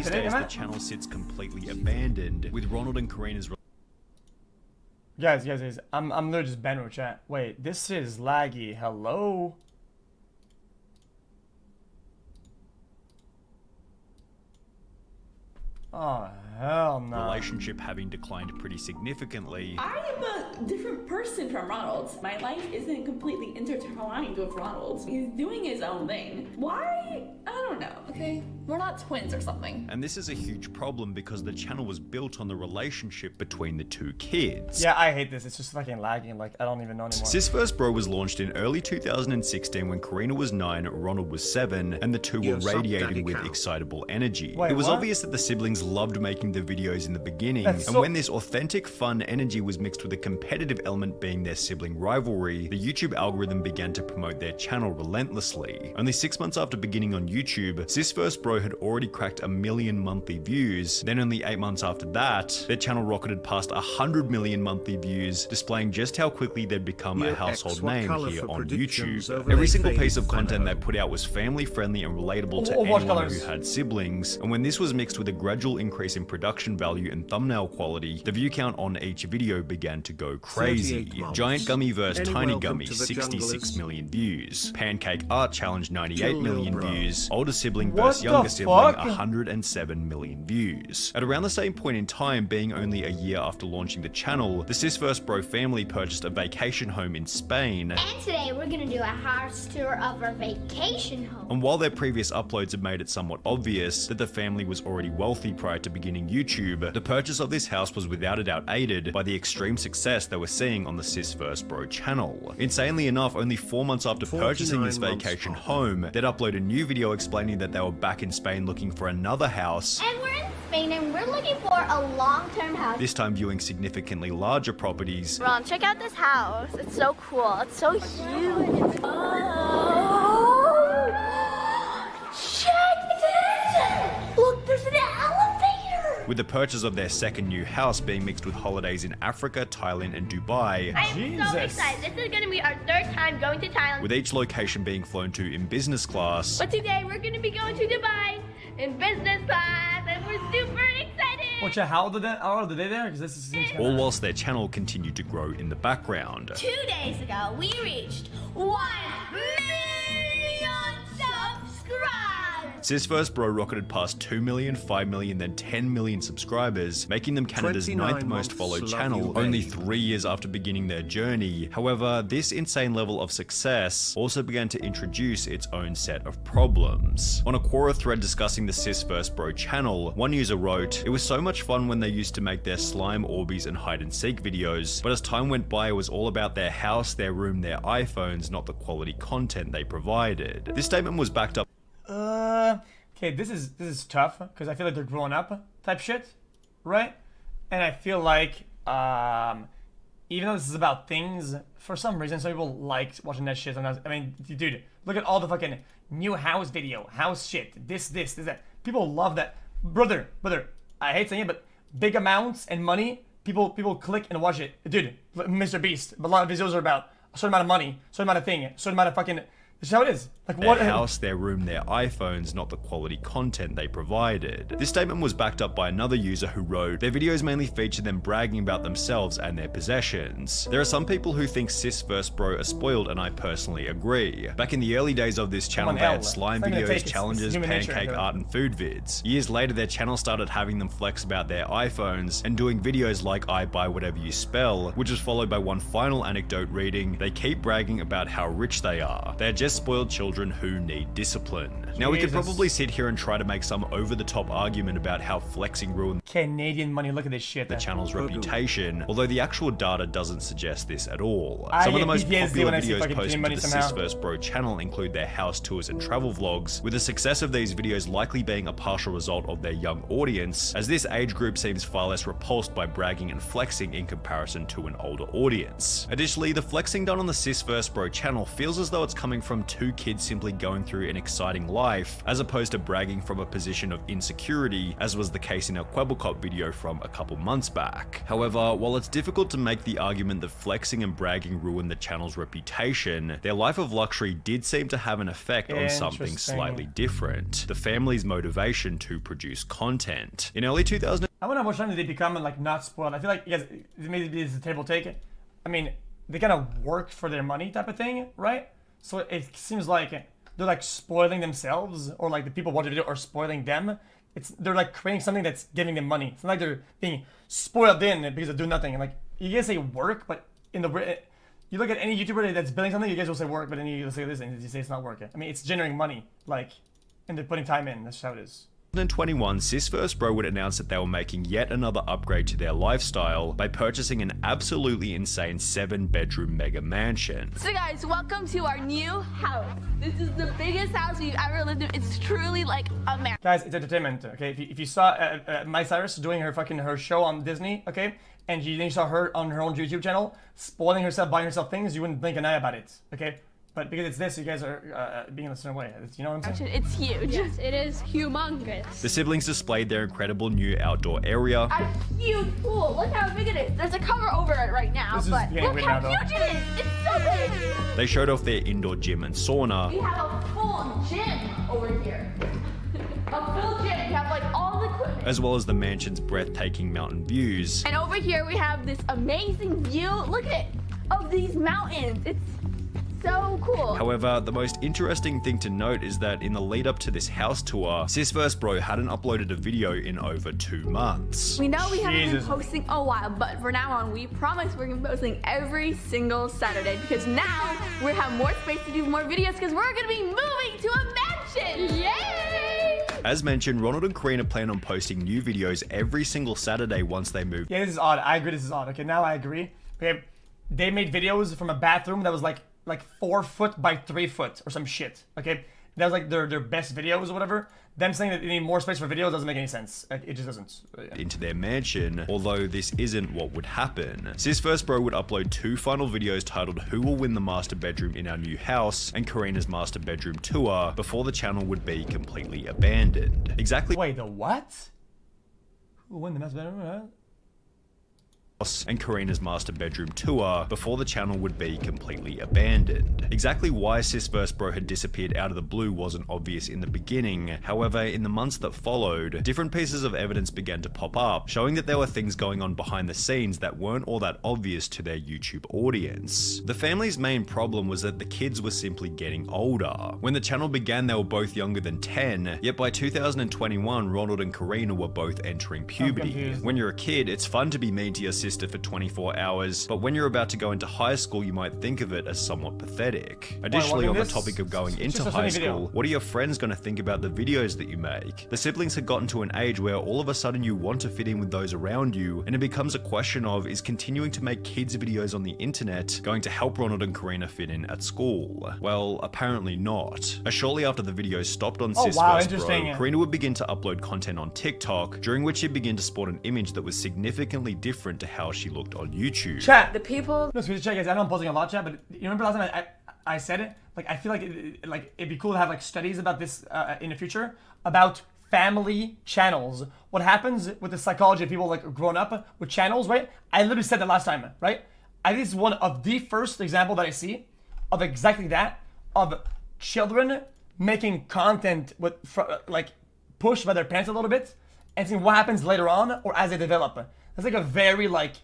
These days, the channel sits completely abandoned, with Ronald and Karina's... Guys, I'm literally just banned with chat. Wait, this is laggy. Hello? Oh, hell no. relationship having declined pretty significantly. I am a different person from Ronald. My life isn't completely intertwined with Ronald. He's doing his own thing. Why? I don't know, okay? We're not twins or something. And this is a huge problem because the channel was built on the relationship between the two kids. Yeah, I hate this. It's just fucking lagging. Like, I don't even know anymore. sisvsbro was launched in early 2016 when Karina was 9, Ronald was 7, and the two were radiating with excitable energy. Wait, it was what? obvious that the siblings loved making the videos in the beginning, That's and so- when this authentic, fun energy was mixed with a competitive element being their sibling rivalry, the YouTube algorithm began to promote their channel relentlessly. Only 6 months after beginning on YouTube, sisvsbro had already cracked 1 million monthly views. Then only 8 months after that, their channel rocketed past 100 million monthly views, displaying just how quickly they'd become a household name here on YouTube. Every single piece of content they put out was family friendly and relatable to anyone who had siblings, and when this was mixed with a gradual increase in production value and thumbnail quality, the view count on each video began to go crazy. Giant Gummy vs Tiny Gummy, 66 million views. Pancake Art Challenge, 98 million views. Older sibling vs younger sibling, 107 million views. At around the same point in time, being only a year after launching the channel, the sisvsbro family purchased a vacation home in Spain. And today we're gonna do a house tour of our vacation home. And while their previous uploads had made it somewhat obvious that the family was already wealthy prior to beginning YouTube, the purchase of this house was without a doubt aided by the extreme success they were seeing on the sisvsbro channel. Insanely enough, only 4 months after purchasing this vacation home, they'd upload a new video explaining that they were back in Spain looking for another house. And we're in Spain and we're looking for a long-term house. This time viewing significantly larger properties. Ron, check out this house. It's so cool. It's so huge. Check this! Look, there's an elevator! With the purchase of their second new house being mixed with holidays in Africa, Thailand, and Dubai. I'm so excited. This is gonna be our 3rd time going to Thailand. With each location being flown to in business class. But today we're gonna be going to Dubai in business class and we're super excited! Which, how old are they there? Because this is All whilst their channel continued to grow in the background. 2 days ago, we reached 1 million subscribers! sisvsbro rocketed past 2 million, 5 million, then 10 million subscribers, making them Canada's 9th most followed channel, only 3 years after beginning their journey. However, this insane level of success also began to introduce its own set of problems. On a Quora thread discussing the sisvsbro channel, one user wrote, "It was so much fun when they used to make their slime, Orbeez, and hide and seek videos, but as time went by it was all about their house, their room, their iPhones, not the quality content they provided." This statement was backed up. Okay, this is tough because I feel like they're growing up type shit, right? And I feel like even though this is about things, for some reason some people like watching that shit. Sometimes, I mean, dude, look at all the fucking new house video, house shit, this, that. People love that, brother. I hate saying it, but big amounts and money, people click and watch it, dude. Mr. Beast, a lot of videos are about a certain amount of money, certain amount of thing, certain amount of fucking. This is how it is. Like Their what? house, their room, their iPhones, not the quality content they provided. This statement was backed up by another user who wrote, "Their videos mainly feature them bragging about themselves and their possessions. There are some people who think sisvsbro are spoiled, and I personally agree. Back in the early days of this channel, they had slime videos, challenges, pancake art, and food vids. Years later, their channel started having them flex about their iPhones and doing videos like I buy whatever you spell, which was followed by one final anecdote reading, they keep bragging about how rich they are. They're just spoiled children who need discipline." Now we could probably sit here and try to make some over-the-top argument about how flexing ruined Canadian money, look at this shit. the channel's reputation, although the actual data doesn't suggest this at all. Some of the most popular videos posted to the sisvsbro channel include their house tours and travel vlogs, with the success of these videos likely being a partial result of their young audience, as this age group seems far less repulsed by bragging and flexing in comparison to an older audience. Additionally, the flexing done on the sisvsbro channel feels as though it's coming from from two kids simply going through an exciting life, as opposed to bragging from a position of insecurity, as was the case in our Quebblecop video from a couple months back. However, while it's difficult to make the argument that flexing and bragging ruined the channel's reputation, their life of luxury did seem to have an effect on something slightly different: the family's motivation to produce content. In early 2000, I wonder how much time did they become like not spoiled. I feel like, yes, maybe it's a table take. I mean, they kind of work for their money type of thing, right? So it seems like they're like spoiling themselves, or like the people watching the video are spoiling them. They're like creating something that's giving them money. It's not like they're being spoiled in because they do nothing. And like, you guys say work, but you look at any YouTuber that's building something, you guys will say work, but then you say this and you say it's not working. I mean, it's generating money, like, and they're putting time in. That's just how it is. In 2021, sisvsbro would announce that they were making yet another upgrade to their lifestyle by purchasing an absolutely insane 7-bedroom mega mansion. So guys, welcome to our new house. This is the biggest house we've ever lived in. It's truly like America. Guys, it's entertainment, okay? If you saw Miley Cyrus doing her show on Disney, okay? And then you saw her on her own YouTube channel, spoiling herself, buying herself things, you wouldn't blink an eye about it, okay? But because it's this, you guys are being in a certain way. You know what I'm saying? It's huge. Yes, it is humongous. The siblings displayed their incredible new outdoor area. A huge pool. Look how big it is. There's a cover over it right now, but look how huge it is. It's so big. They showed off their indoor gym and sauna. We have a full gym over here. A full gym. We have like all the equipment. As well as the mansion's breathtaking mountain views. And over here we have this amazing view. Look at it. Of these mountains. It's so cool. However, the most interesting thing to note is that in the lead up to this house tour, sisvsbro hadn't uploaded a video in over 2 months. We know we haven't been posting a while, but from now on, we promise we're gonna be posting every single Saturday, because now we have more space to do more videos, because we're gonna be moving to a mansion. Yay! As mentioned, Ronald and Karina plan on posting new videos every single Saturday once they move. Yeah, this is odd. I agree, this is odd. Okay, now I agree. Okay, they made videos from a bathroom that was like 4 foot by 3 foot or some shit. Okay, that was like their best videos or whatever. Them saying that they need more space for videos doesn't make any sense. Like, it just doesn't. Into their mansion, although this isn't what would happen. sisvsbro would upload 2 final videos titled Who Will Win the Master Bedroom in Our New House and Karina's Master Bedroom Tour before the channel would be completely abandoned. Exactly. Wait, the what? Who will win the master bedroom? And Karina's Master Bedroom Tour before the channel would be completely abandoned. Exactly why sisvsbro had disappeared out of the blue wasn't obvious in the beginning. However, in the months that followed, different pieces of evidence began to pop up, showing that there were things going on behind the scenes that weren't all that obvious to their YouTube audience. The family's main problem was that the kids were simply getting older. When the channel began, they were both younger than 10, yet by 2021, Ronald and Karina were both entering puberty. When you're a kid, it's fun to be mean to your sister for 24 hours, but when you're about to go into high school, you might think of it as somewhat pathetic. Additionally, on the topic of going into high school, what are your friends going to think about the videos that you make? The siblings had gotten to an age where all of a sudden you want to fit in with those around you, and it becomes a question of, is continuing to make kids videos on the internet going to help Ronald and Karina fit in at school? Well, apparently not. As shortly after the videos stopped on sisvsbro, Karina would begin to upload content on TikTok, during which she'd begin to sport an image that was significantly different to how she looked on YouTube. Chat. The people. No, chat, guys. I know I'm posting a lot, chat, but you remember last time I said it? Like, I feel like it'd be cool to have like studies about this in the future about family channels. What happens with the psychology of people like grown up with channels, right? I literally said that last time, right? I think this is one of the first example that I see of exactly that, of children making content with like pushed by their parents a little bit, and seeing what happens later on or as they develop. That's like a very like,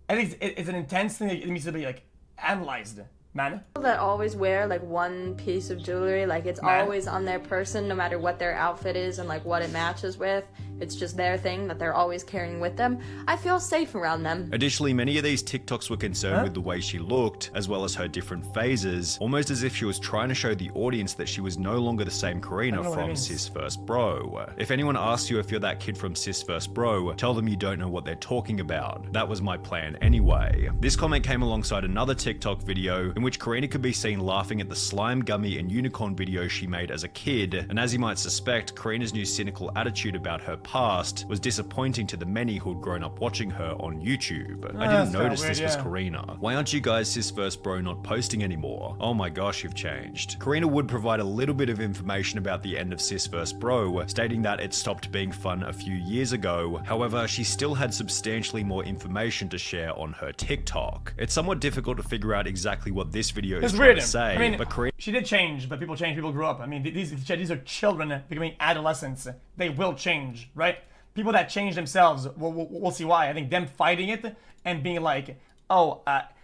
I think it's an intense thing that it needs to be like analyzed, man. That always wear like one piece of jewelry, like it's always on their person no matter what their outfit is and like what it matches with. It's just their thing that they're always carrying with them. I feel safe around them. Additionally, many of these TikToks were concerned with the way she looked, as well as her different phases, almost as if she was trying to show the audience that she was no longer the same Karina from sisvsbro. If anyone asks you if you're that kid from sisvsbro, tell them you don't know what they're talking about. That was my plan anyway. This comment came alongside another TikTok video in in which Karina could be seen laughing at the slime, gummy, and unicorn videos she made as a kid, and as you might suspect, Karina's new cynical attitude about her past was disappointing to the many who'd grown up watching her on YouTube. I didn't notice this was Karina. Why aren't you guys sisvsbro not posting anymore? Oh my gosh, you've changed. Karina would provide a little bit of information about the end of sisvsbro, stating that it stopped being fun a few years ago. However, she still had substantially more information to share on her TikTok. It's somewhat difficult to figure out exactly what this video is trying to say, I mean, but Karina... she did change, but people change, people grew up. I mean, these are children becoming adolescents. They will change, right? People that change themselves, we'll see why. I think them fighting it and being like, oh,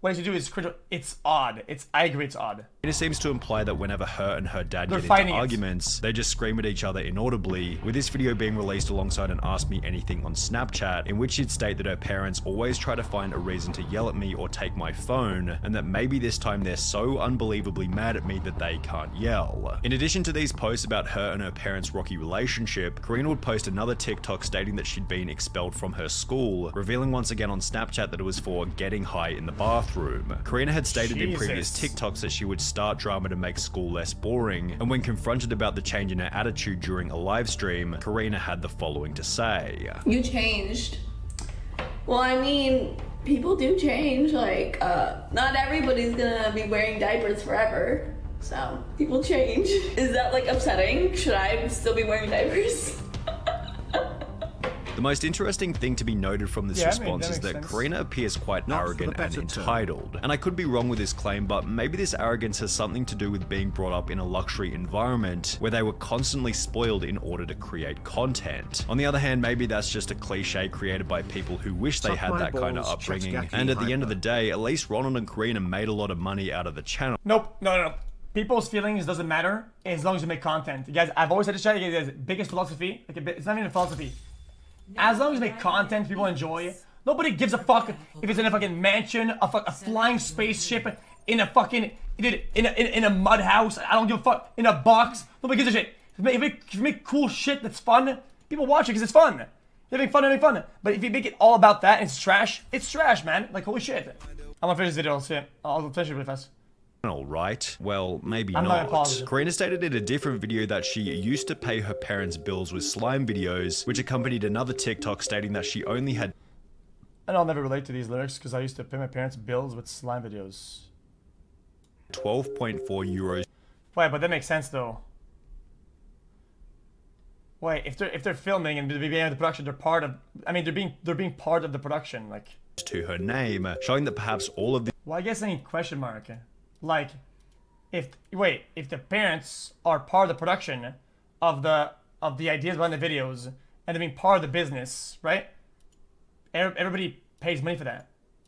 what you do is critical. It's odd. I agree, it's odd. It seems to imply that whenever her and her dad get into arguments, they just scream at each other inaudibly, with this video being released alongside an Ask Me Anything on Snapchat, in which she'd state that her parents always try to find a reason to yell at me or take my phone, and that maybe this time they're so unbelievably mad at me that they can't yell. In addition to these posts about her and her parents' rocky relationship, Karina would post another TikTok stating that she'd been expelled from her school, revealing once again on Snapchat that it was for getting high in the bathroom. Karina had stated in previous TikToks that she would start drama to make school less boring, and when confronted about the change in her attitude during a live stream, Karina had the following to say. You changed. Well, I mean, people do change. Like, not everybody's gonna be wearing diapers forever. So, people change. Is that, like, upsetting? Should I still be wearing diapers? The most interesting thing to be noted from this response is that sense. Karina appears quite arrogant and entitled. And I could be wrong with this claim, but maybe this arrogance has something to do with being brought up in a luxury environment where they were constantly spoiled in order to create content. On the other hand, maybe that's just a cliche created by people who wish they had that kind of upbringing. And at the end of the day, at least Ronald and Karina made a lot of money out of the channel. Nope, no. People's feelings doesn't matter as long as you make content. You guys, I've always said this, you guys, biggest philosophy, like it's not even a philosophy. As long as you make content people enjoy, nobody gives a fuck if it's in a fucking mansion, a flying spaceship, in a fucking, in a mud house. I don't give a fuck. In a box. Nobody gives a shit. If you make cool shit that's fun, people watch it because it's fun. You're having fun, But if you make it all about that and it's trash, man. Like, holy shit. I'm gonna finish this video, so I'll finish it really fast. Right? Well, maybe I'm not. Karina stated in a different video that she used to pay her parents' bills with slime videos, which accompanied another TikTok stating that she only had... And I'll never relate to these lyrics because I used to pay my parents' bills with slime videos. 12.4 euros. Wait, but that makes sense though. Wait, if they're filming and they're being the production, they're part of... I mean, they're being part of the production, like... ...to her name, showing that perhaps all of the... Well, I guess I need question mark. Like, if the parents are part of the production of the ideas behind the videos and they're being part of the business, right? Everybody pays money for that.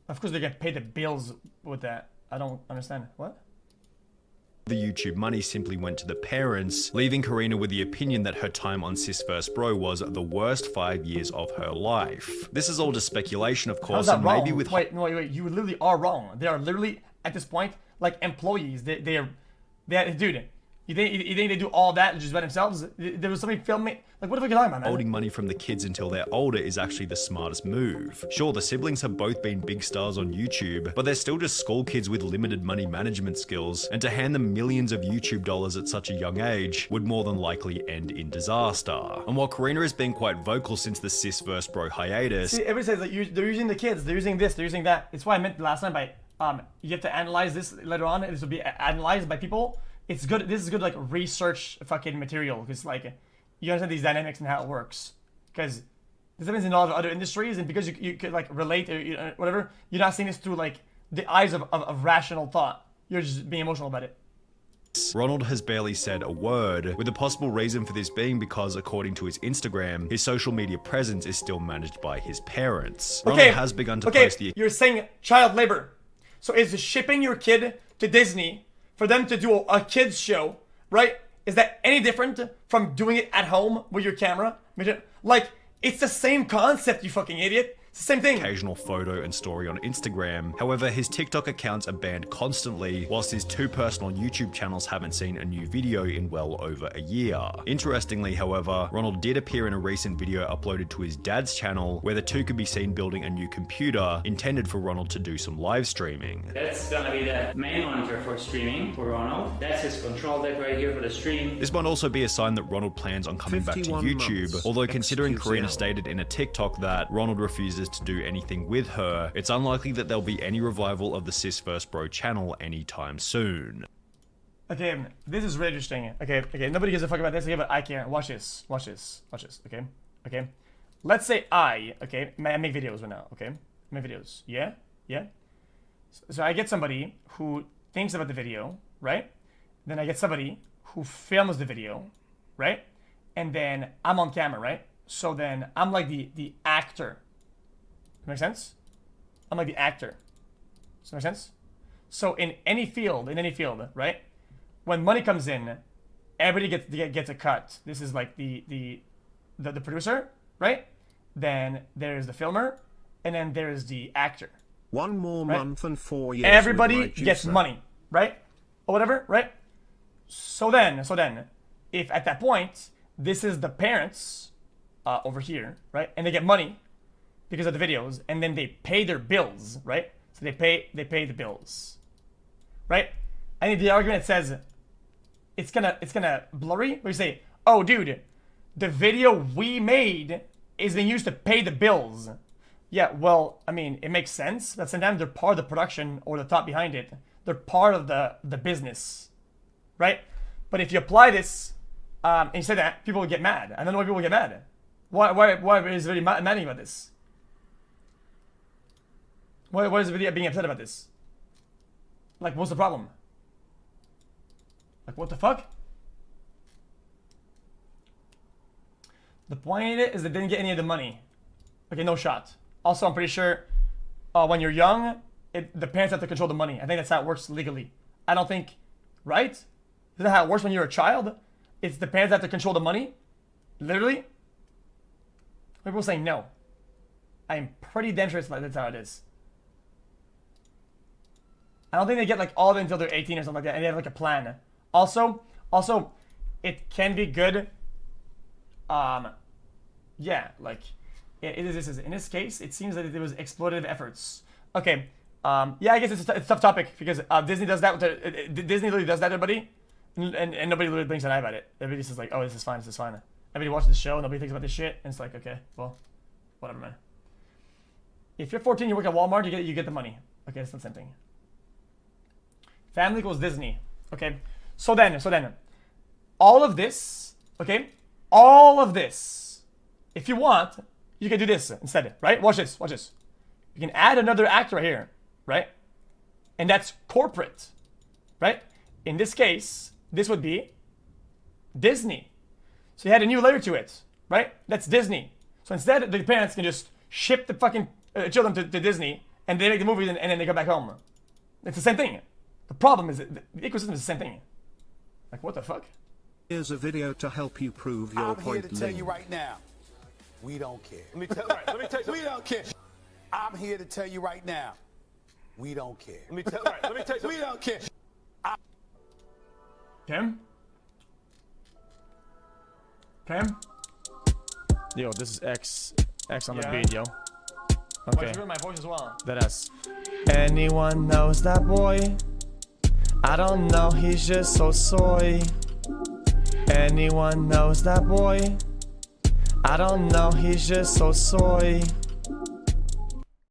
Of course, they get paid the bills with that. I don't understand. What? The YouTube money simply went to the parents, leaving Karina with the opinion that her time on sisvsbro was the worst 5 years of her life. This is all just speculation, of course, and maybe with... Wait, you literally are wrong. They are literally, at this point, like employees. They're dude, you think they do all that just by themselves? There was somebody filming. Like, what the fuck are you talking about, man? Holding money from the kids until they're older is actually the smartest move. Sure, the siblings have both been big stars on YouTube, but they're still just school kids with limited money management skills, and to hand them millions of YouTube dollars at such a young age would more than likely end in disaster. And while Karina has been quite vocal since the sisvsbro hiatus... See, everybody says that they're using the kids, they're using this, they're using that. It's why I meant last time by... you have to analyze this later on. This will be analyzed by people. It's good. This is good, like research fucking material, because like you understand these dynamics and how it works. Because this happens in a lot of other industries, and because you could like relate or whatever, you're not seeing this through like the eyes of rational thought. You're just being emotional about it. Ronald has barely said a word, with a possible reason for this being because, according to his Instagram, his social media presence is still managed by his parents. Ronald has begun to post the... You're saying child labor. So is shipping your kid to Disney for them to do a kids show, right? Is that any different from doing it at home with your camera? Like, it's the same concept, you fucking idiot. It's the same thing. Occasional photo and story on Instagram. However, his TikTok accounts are banned constantly, whilst his 2 personal YouTube channels haven't seen a new video in well over a year. Interestingly, however, Ronald did appear in a recent video uploaded to his dad's channel, where the two could be seen building a new computer intended for Ronald to do some live streaming. That's gonna be the main monitor for streaming for Ronald. That's his control deck right here for the stream. This might also be a sign that Ronald plans on coming back to YouTube, although considering Karina stated in a TikTok that Ronald refuses to do anything with her, it's unlikely that there'll be any revival of the sisvsbro channel anytime soon. Okay, this is really interesting. Okay, nobody gives a fuck about this, okay, but I care. Watch this, okay? Let's say I make videos right now, okay? Make videos, yeah? So I get somebody who thinks about the video, right? Then I get somebody who films the video, right? And then I'm on camera, right? So then I'm like the actor. Make sense? I'm like the actor. Does that make sense? So in any field, right? When money comes in, everybody gets a cut. This is like the producer, right? Then there's the filmer, and then there's the actor. One more month and 4 years. Everybody gets money, right? Or whatever, right? So then, if at that point this is the parents over here, right? And they get money because of the videos, and then they pay their bills, right? So they pay the bills, right? I need the argument that says it's gonna blurry, where you say, oh dude, the video we made is being used to pay the bills. Yeah, well, I mean, it makes sense. That sometimes they're part of the production or the thought behind it. They're part of the business, right? But if you apply this and you say that, people will get mad. I don't know why people will get mad. Why is everybody mad about this? Why is everybody being upset about this? Like, what's the problem? Like, what the fuck? The point of it is they didn't get any of the money. Okay, no shot. Also, I'm pretty sure when you're young, the parents have to control the money. I think that's how it works legally. I don't think, right? Isn't that how it works when you're a child? It's the parents that have to control the money? Literally? People saying no. I am pretty damn sure that's how it is. I don't think they get like all of it until they're 18 or something like that, and they have like a plan. Also, it can be good. Yeah, like it is. In this case, it seems that it was exploitative efforts. Okay. Yeah, I guess it's a tough topic because Disney does that. Disney literally does that to everybody, and nobody literally blinks an eye about it. Everybody just is like, oh, this is fine. Everybody watches the show. Nobody thinks about this shit, and it's like, okay, well, whatever, man. If you're 14, you work at Walmart, you get the money. Okay, it's not the same thing. Family equals Disney. Okay, so then, all of this. Okay, all of this. If you want, you can do this instead, right? Watch this. You can add another actor right here, right? And that's corporate, right? In this case, this would be Disney. So you had a new layer to it, right? That's Disney. So instead, the parents can just ship the fucking children to Disney, and they make the movies, and then they go back home. It's the same thing. The problem is that the ecosystem is the same thing. Like, what the fuck? Here's a video to help you prove your point. I'm here to tell you right now, we don't care. Let me tell you, we don't care. I'm here to tell you right now, we don't care. Let me tell you, we don't care. Cam? Yo, this is X on the beat, yo. Okay. My voice as well. That ass. Anyone knows that boy? I don't know, he's just so soy. Anyone knows that boy? I don't know, he's just so soy.